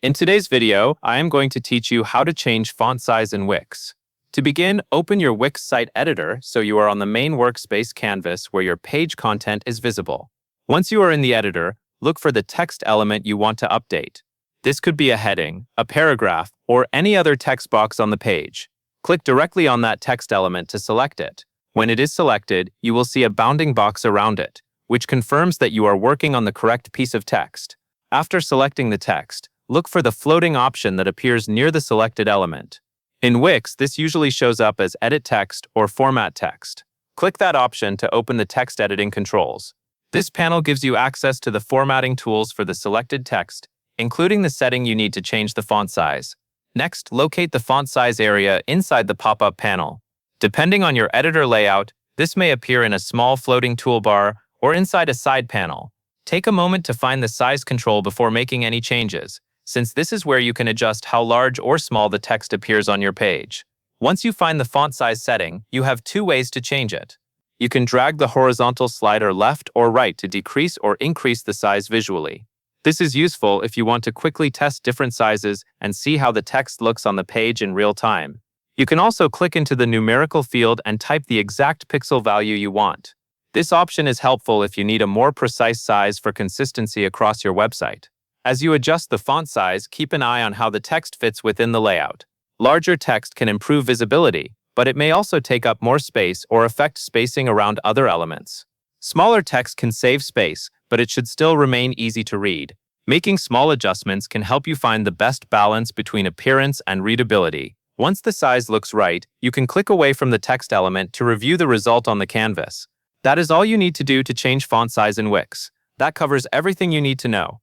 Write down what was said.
In today's video, I am going to teach you how to change font size in Wix. To begin, open your Wix site editor so you are on the main workspace canvas where your page content is visible. Once you are in the editor, look for the text element you want to update. This could be a heading, a paragraph, or any other text box on the page. Click directly on that text element to select it. When it is selected, you will see a bounding box around it, which confirms that you are working on the correct piece of text. After selecting the text, look for the floating option that appears near the selected element. In Wix, this usually shows up as Edit Text or Format Text. Click that option to open the text editing controls. This panel gives you access to the formatting tools for the selected text, including the setting you need to change the font size. Next, locate the font size area inside the pop-up panel. Depending on your editor layout, this may appear in a small floating toolbar or inside a side panel. Take a moment to find the size control before making any changes, since this is where you can adjust how large or small the text appears on your page. Once you find the font size setting, you have two ways to change it. You can drag the horizontal slider left or right to decrease or increase the size visually. This is useful if you want to quickly test different sizes and see how the text looks on the page in real time. You can also click into the numerical field and type the exact pixel value you want. This option is helpful if you need a more precise size for consistency across your website. As you adjust the font size, keep an eye on how the text fits within the layout. Larger text can improve visibility, but it may also take up more space or affect spacing around other elements. Smaller text can save space, but it should still remain easy to read. Making small adjustments can help you find the best balance between appearance and readability. Once the size looks right, you can click away from the text element to review the result on the canvas. That is all you need to do to change font size in Wix. That covers everything you need to know.